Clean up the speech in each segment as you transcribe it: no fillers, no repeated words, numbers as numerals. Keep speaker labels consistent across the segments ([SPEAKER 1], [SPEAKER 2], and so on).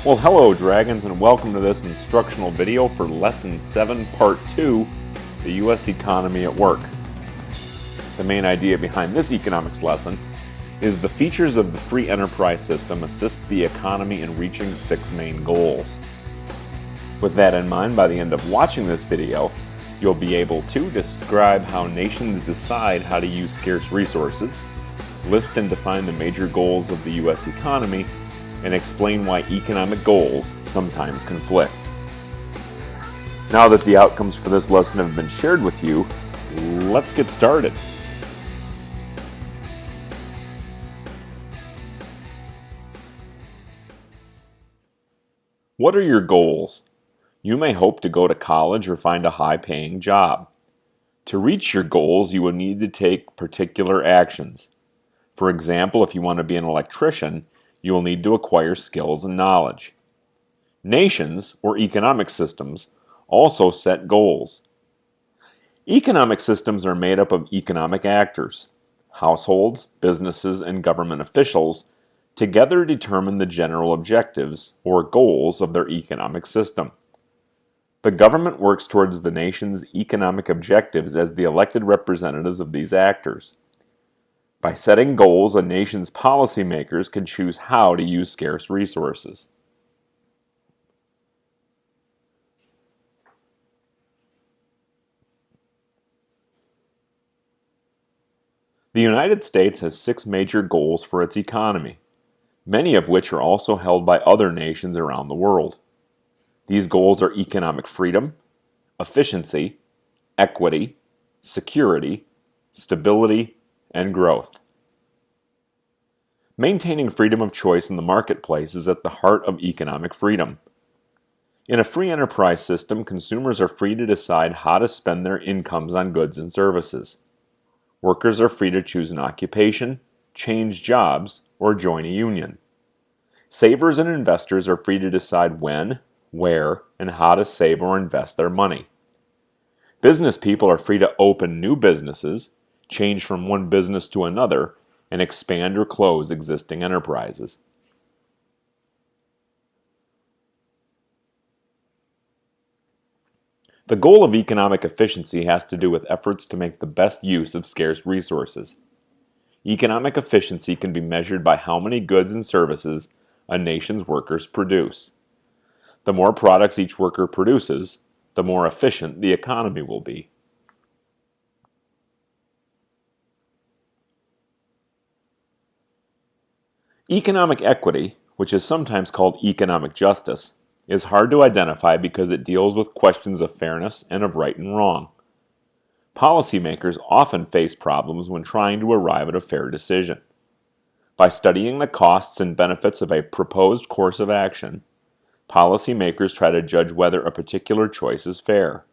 [SPEAKER 1] Well, hello Dragons, and welcome to this instructional video for Lesson 7, Part 2, the U.S. Economy at Work. The main idea behind this economics lesson is the features of the free enterprise system assist the economy in reaching 6 main goals. With that in mind, by the end of watching this video, you'll be able to describe how nations decide how to use scarce resources, list and define the major goals of the U.S. economy, and explain why economic goals sometimes conflict. Now that the outcomes for this lesson have been shared with you, let's get started. What are your goals? You may hope to go to college or find a high-paying job. To reach your goals, you will need to take particular actions. For example, if you want to be an electrician, you will need to acquire skills and knowledge. Nations, or economic systems, also set goals. Economic systems are made up of economic actors. Households, businesses, and government officials together determine the general objectives, or goals, of their economic system. The government works towards the nation's economic objectives as the elected representatives of these actors. By setting goals, a nation's policymakers can choose how to use scarce resources. The United States has 6 major goals for its economy, many of which are also held by other nations around the world. These goals are economic freedom, efficiency, equity, security, stability, and growth. Maintaining freedom of choice in the marketplace is at the heart of economic freedom. In a free enterprise system, consumers are free to decide how to spend their incomes on goods and services. Workers are free to choose an occupation, change jobs, or join a union. Savers and investors are free to decide when, where, and how to save or invest their money. Business people are free to open new businesses, change from one business to another, and expand or close existing enterprises. The goal of economic efficiency has to do with efforts to make the best use of scarce resources. Economic efficiency can be measured by how many goods and services a nation's workers produce. The more products each worker produces, the more efficient the economy will be. Economic equity, which is sometimes called economic justice, is hard to identify because it deals with questions of fairness and of right and wrong. Policymakers often face problems when trying to arrive at a fair decision. By studying the costs and benefits of a proposed course of action, policymakers try to judge whether a particular choice is fair.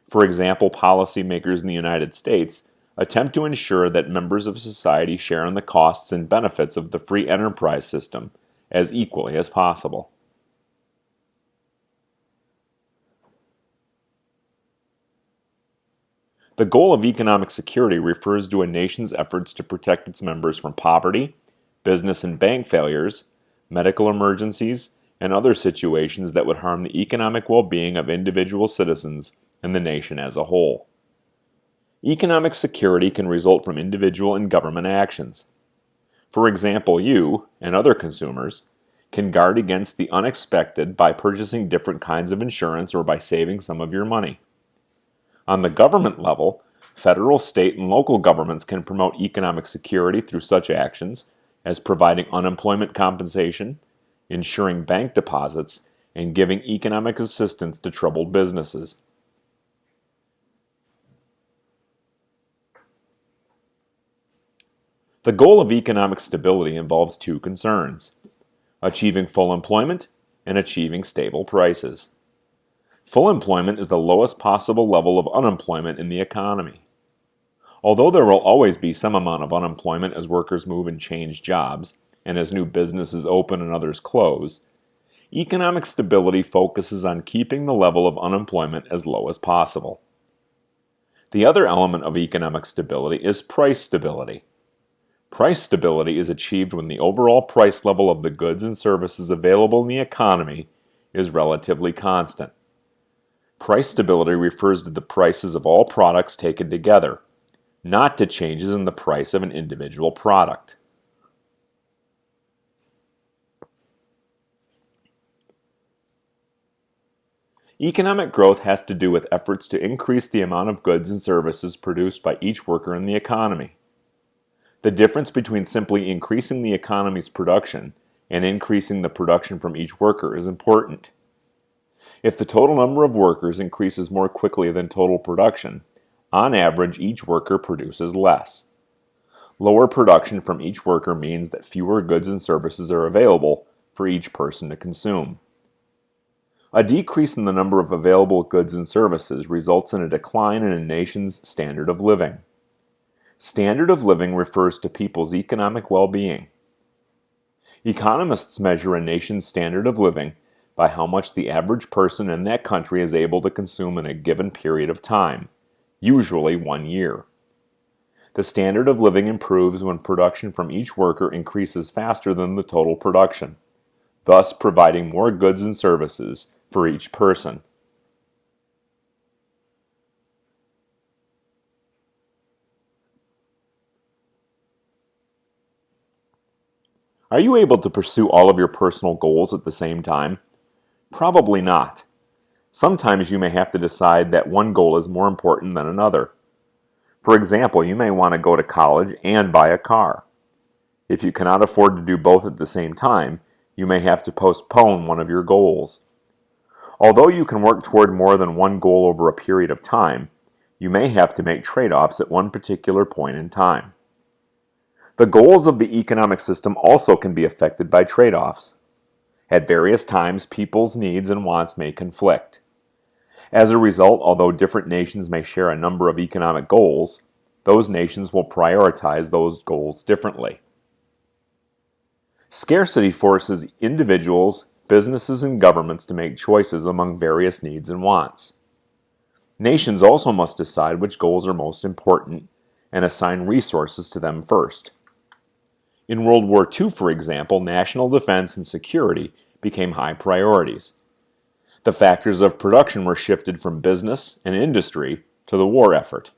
[SPEAKER 1] For example, policymakers in the United States attempt to ensure that members of society share in the costs and benefits of the free enterprise system as equally as possible. The goal of economic security refers to a nation's efforts to protect its members from poverty, business and bank failures, medical emergencies, and other situations that would harm the economic well-being of individual citizens and the nation as a whole. Economic security can result from individual and government actions. For example, you, and other consumers, can guard against the unexpected by purchasing different kinds of insurance or by saving some of your money. On the government level, federal, state, and local governments can promote economic security through such actions as providing unemployment compensation, insuring bank deposits, and giving economic assistance to troubled businesses. The goal of economic stability involves 2 concerns: achieving full employment and achieving stable prices. Full employment is the lowest possible level of unemployment in the economy. Although there will always be some amount of unemployment as workers move and change jobs, and as new businesses open and others close, economic stability focuses on keeping the level of unemployment as low as possible. The other element of economic stability is price stability. Price stability is achieved when the overall price level of the goods and services available in the economy is relatively constant. Price stability refers to the prices of all products taken together, not to changes in the price of an individual product. Economic growth has to do with efforts to increase the amount of goods and services produced by each worker in the economy. The difference between simply increasing the economy's production and increasing the production from each worker is important. If the total number of workers increases more quickly than total production, on average each worker produces less. Lower production from each worker means that fewer goods and services are available for each person to consume. A decrease in the number of available goods and services results in a decline in a nation's standard of living. Standard of living refers to people's economic well-being. Economists measure a nation's standard of living by how much the average person in that country is able to consume in a given period of time, usually 1 year. The standard of living improves when production from each worker increases faster than the total production, thus providing more goods and services for each person. Are you able to pursue all of your personal goals at the same time? Probably not. Sometimes you may have to decide that one goal is more important than another. For example, you may want to go to college and buy a car. If you cannot afford to do both at the same time, you may have to postpone one of your goals. Although you can work toward more than one goal over a period of time, you may have to make trade-offs at one particular point in time. The goals of the economic system also can be affected by trade-offs. At various times, people's needs and wants may conflict. As a result, although different nations may share a number of economic goals, those nations will prioritize those goals differently. Scarcity forces individuals, businesses, and governments to make choices among various needs and wants. Nations also must decide which goals are most important and assign resources to them first. In World War II, for example, national defense and security became high priorities. The factors of production were shifted from business and industry to the war effort.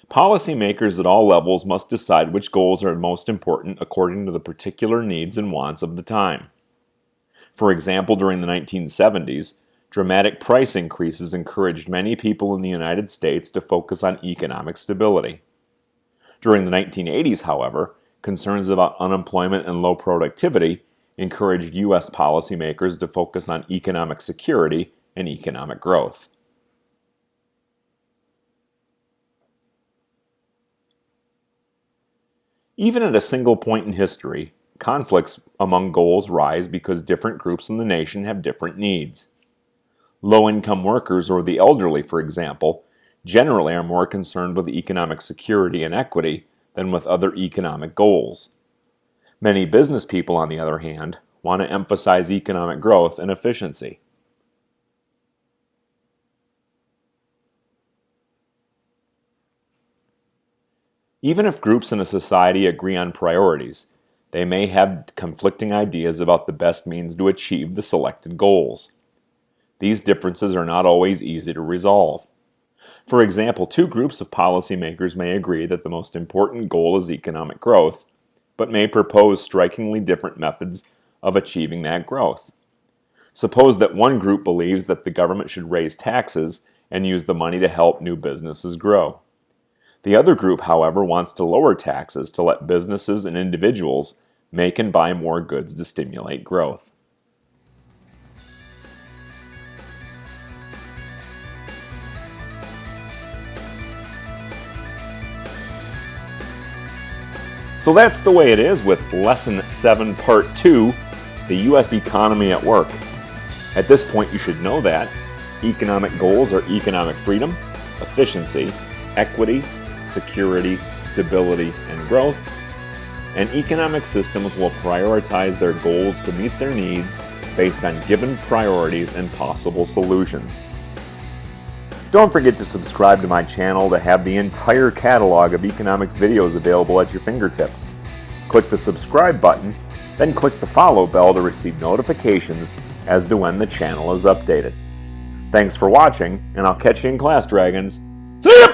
[SPEAKER 1] Policymakers at all levels must decide which goals are most important according to the particular needs and wants of the time. For example, during the 1970s, dramatic price increases encouraged many people in the United States to focus on economic stability. During the 1980s, however, concerns about unemployment and low productivity encouraged U.S. policymakers to focus on economic security and economic growth. Even at a single point in history, conflicts among goals rise because different groups in the nation have different needs. Low-income workers or the elderly, for example, generally are more concerned with economic security and equity than with other economic goals. Many business people, on the other hand, want to emphasize economic growth and efficiency. Even if groups in a society agree on priorities, they may have conflicting ideas about the best means to achieve the selected goals. These differences are not always easy to resolve. For example, two groups of policymakers may agree that the most important goal is economic growth, but may propose strikingly different methods of achieving that growth. Suppose that one group believes that the government should raise taxes and use the money to help new businesses grow. The other group, however, wants to lower taxes to let businesses and individuals make and buy more goods to stimulate growth. So that's the way it is with Lesson 7, Part 2, the U.S. Economy at Work. At this point, you should know that economic goals are economic freedom, efficiency, equity, security, stability, and growth, and economic systems will prioritize their goals to meet their needs based on given priorities and possible solutions. Don't forget to subscribe to my channel to have the entire catalog of economics videos available at your fingertips. Click the subscribe button, then click the follow bell to receive notifications as to when the channel is updated. Thanks for watching, and I'll catch you in class, Dragons. See ya!